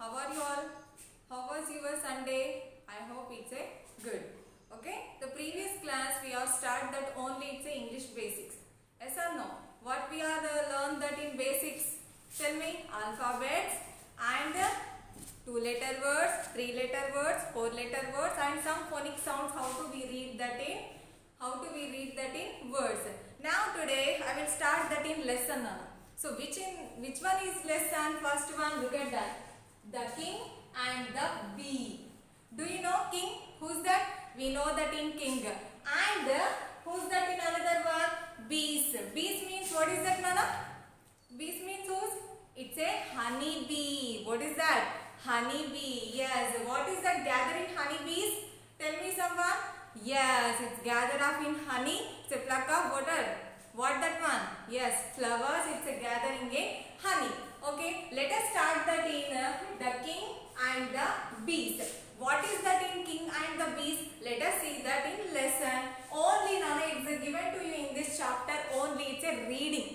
How are you all? How was your Sunday? I hope it's a good. Okay. The previous class we have started that only it's a English basics. Yes or no? What we are learned that in basics? Tell me. Alphabets and two-letter words, three-letter words, four-letter words, and some phonic sounds. How to we read that in? How to we read that in words? Now today I will start that in lesson. So which one is lesson? First one, look at that. The king and the bee. Do you know king? Who's that? We know that in king. And who's that in another one? Bees. Bees means what is that, Nana? Bees means whose? It's a honey bee. What is that? Honey bee. Yes. What is that gathering honey bees? Tell me someone. Yes, it's gather up in honey. It's a pluck of water. What that one? Yes, flowers. It's a gathering in honey. Okay, let us start that in the king and the bees. What is that in king and the bees? Let us see that in lesson. Only Nana, it's given to you in this chapter. Only it's a reading.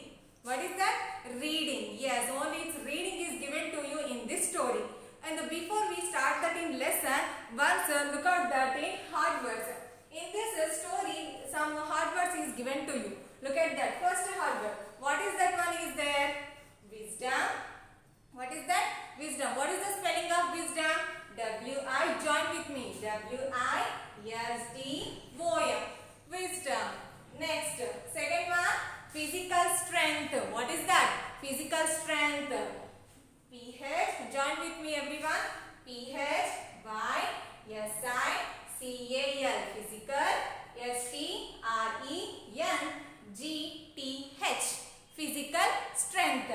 What is that? Reading. Yes, only it's reading is given to you in this story. And before we start that in lesson, once look at that in hard words. In this story, some hard words is given to you. Look at that. First hard word. What is that one is there? Wisdom. What is that? Wisdom. What is the spelling of wisdom? W-I. Join with me. W-I-S-D-O-M. Wisdom. Next. Second one. Physical strength. What is that? Physical strength. P-H. Join with me everyone. P-H-Y-S-I-C-A-L. Physical. S-T-R-E-N-G-T-H. Physical strength.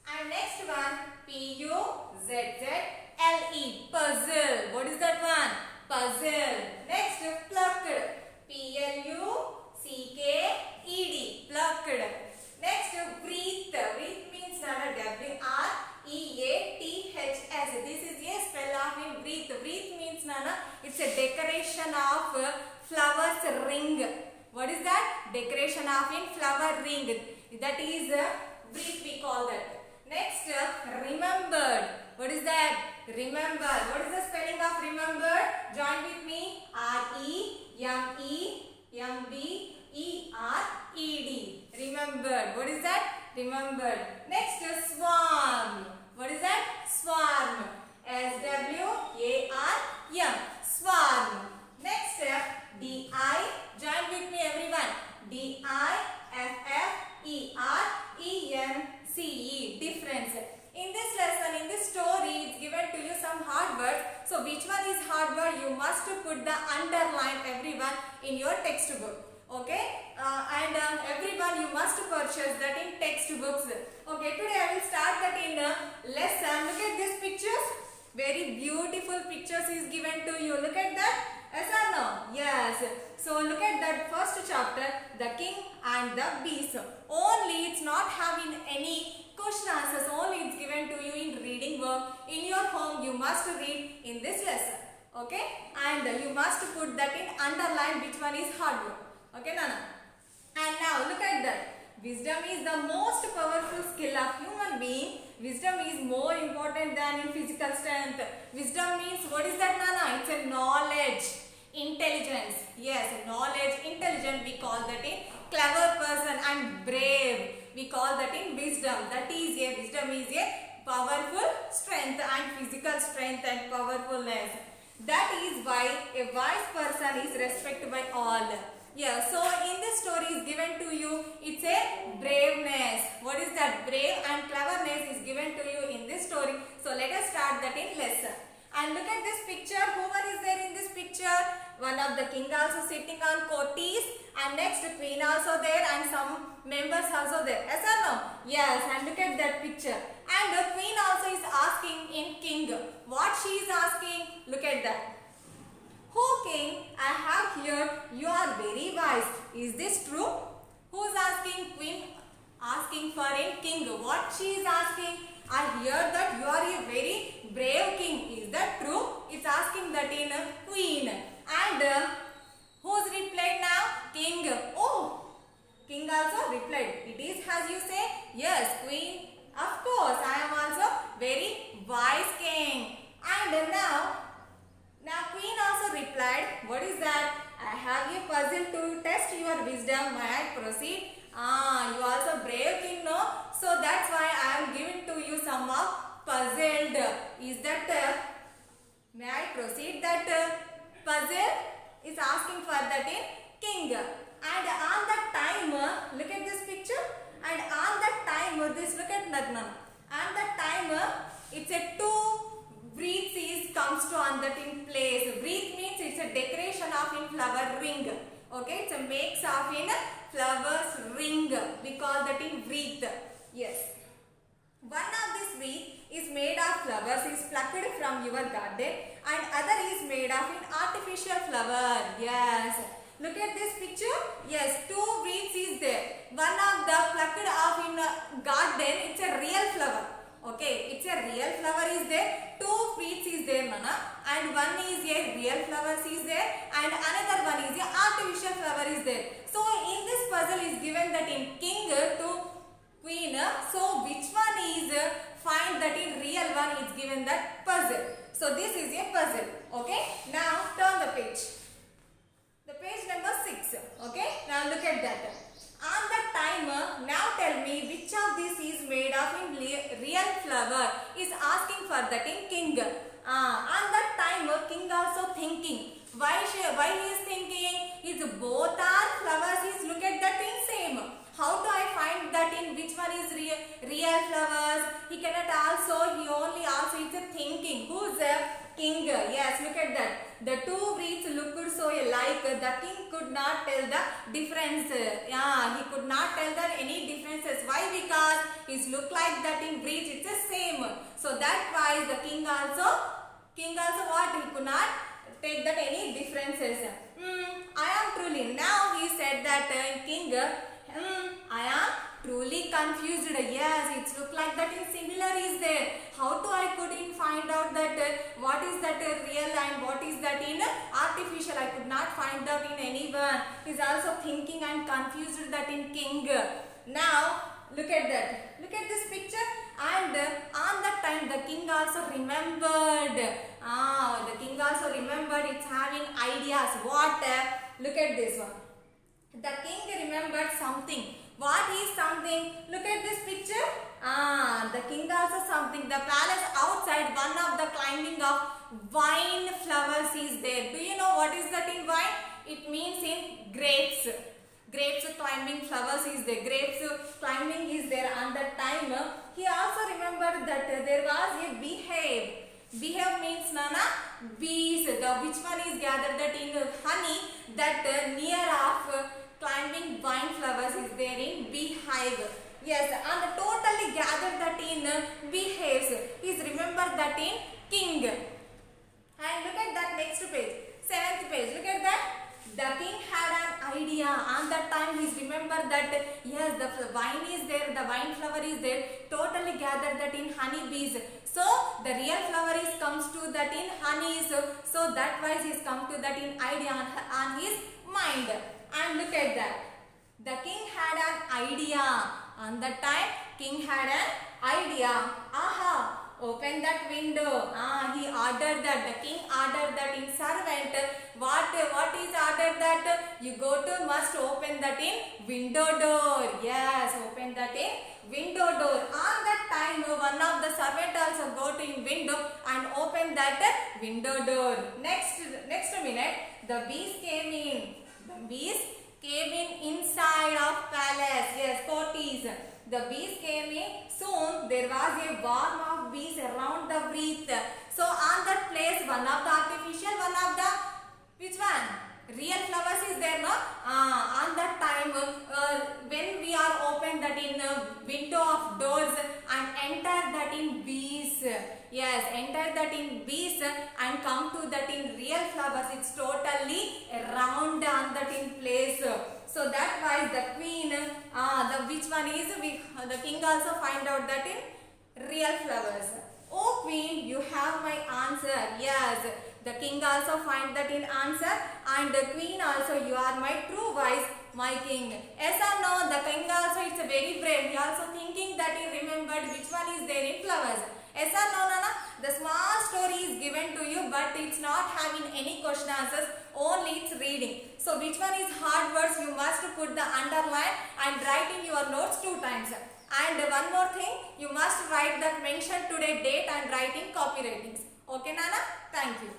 And next one, P-U-Z-Z-L-E. Puzzle. What is that one? Puzzle. Next, plucked. P-L-U-C-K-E-D. Plucked. Next, wreath. Wreath means W-R-E-A-T-H-S. This is a spell of in wreath. Wreath means Nana, it's a decoration of flowers ring. What is that? Decoration of in flower ring. That is wreath we call that. Next, remembered. What is that? Remember. What is the spelling of remembered? Join with me. R-E-M-E-M-B-E-R-E-D. Remembered. What is that? Remembered. Next, swarm. What is that? Swarm. S-W-A-R-M. Swarm. Next, D-I. Join with me everyone. D-I-F-F-E-R-E-N-C-E. Difference. In this lesson, in this story, it's given to you some hard words. So, which one is hard word? You must put the underline everyone in your textbook. Okay? And everyone you must purchase that in textbooks. Okay, today I will start that in lesson. Look at these pictures. Very beautiful pictures is given to you. Look at that. Yes or no? Yes. So look at that first chapter, the king and the bees. Only it's not having any question answers. Only it's given to you in reading work. In your home you must read in this lesson. Okay? And you must put that in underline which one is hard work. Okay, Nana? And now look at that. Wisdom is the most powerful skill of human being. Wisdom is more important than in physical strength. Wisdom means what is that, Nana? It's a knowledge. Intelligence. Yes, knowledge, intelligent, we call that in clever person, and brave, we call that in wisdom. That is a wisdom is a powerful strength and physical strength and powerfulness. That is why a wise person is respected by all. Yeah, so in this story is given to you, it's a braveness. What is that? Brave and cleverness is given to you in this story. So let us start that in lesson. And look at this picture. Who is there in this picture? One of the king also sitting on coatis, and next queen also there, and some members also there. Yes or no? Yes. And look at that picture. And the queen also is asking in king. What she is asking? Look at that. Oh king, I have heard you are very wise. Is this true? Who is asking? Queen asking for a king. What she is asking? I hear that you are a very brave king. Is that true? It's asking that in queen. And who's replied now? King. Oh, king also replied. It is as you say? Yes, queen. Of course, I am also very wise king. puzzled. Is that may I proceed that puzzle is asking for that in king. And on that time, look at this picture. And on that time, this look at that now. On that time, it's a two wreaths is comes to on that in place. Wreath means it's a decoration of in flower ring. Okay, it's a makes of in flowers ring. We call that in wreath. Yes. One of this wreath is made of flowers is plucked from your garden and other is made of an artificial flower. Yes. Look at this picture. Yes, two wreaths is there. One of the plucked of in garden, it's a real flower. Okay, it's a real flower is there. Two wreaths is there, Nana. And one is a real flowers is there and another one is a artificial flower is there. So in this puzzle is given that in king to queen. So which one is find that in real one is given that puzzle. So this is a puzzle. Okay. Now turn the page. The page number 6. Okay. Now look at that. On that timer, now tell me which of this is made of in real flower is asking for that in king. On that timer, king also thinking. Why he is thinking? Is both are flowers is look at that in same. How do I find that in which one is real flowers? He cannot also, he only also is thinking. Who's the king? Yes, look at that. The two wreaths looked so alike. The king could not tell the difference. Yeah, he could not tell that any differences. Why? Because it look like that in wreath it's the same. So that why the king also what? He could not take that any differences. I am truly. Now he said that king. I am truly confused. Yes, it look like that in similar is there. How do I couldn't find out that what is that real and what is that in artificial? I could not find out in anyone. He's also thinking and confused that in king. Now look at that. Look at this picture. And on that time the king also remembered. The king also remembered. It's having ideas. What? Look at this one. The king remembered something. What is something? Look at this picture. The king also something. The palace outside one of the climbing of vine flowers is there. Do you know what is that in vine? It means in grapes. Grapes climbing flowers is there. Grapes climbing is there. On that time, he also remembered that there was a beehive. Beehive means Nana bees. Which one is gathered that in honey that near of climbing vine flowers is there in beehive. Yes, and totally gathered that in beehives. Is remember that in king. And look at that next page. 7th page. Look at that. The king had an idea. On that time he remembered that yes, the vine is there, the vine flower is there, totally gathered that in honey bees. So the real flower is comes to that in honeys. So that wise is come to that in idea on his mind. And look at that. The king had an idea. On that time king had an idea. Aha! Open that window. He ordered that. The king ordered that in servant. What is ordered that? You go to must open that in window door. Yes, open that in window door. On that time, one of the servant also go to in window and open that window door. Next minute, the bees came in. The bees came in inside of palace. Yes, courties. The bees came in. Soon there was a swarm of bees around the wreath. So on that place, one of the artificial, one of the which one? Real flowers is there, no? On that time, when we are open that in window of doors and enter that in bees. Yes, enter that in bees and come to that in real flowers. It's totally around on that in place. So that why the queen, the which one is the king also find out that in real flowers. Oh queen, you have my answer. Yes, the king also find that in answer, and the queen also, you are my true wise, my king. Yes or no? The king also it's a very brave. He also thinking that he remembered which one is there in flowers. Yes or no, Nana? The small story is given to you, but it's not having any question answers. Only it's reading. So which one is hard words? You must put the underline and write in your notes 2 times. And one more thing, you must write that mention today date and write in copywritings. Okay, Nana? Thank you.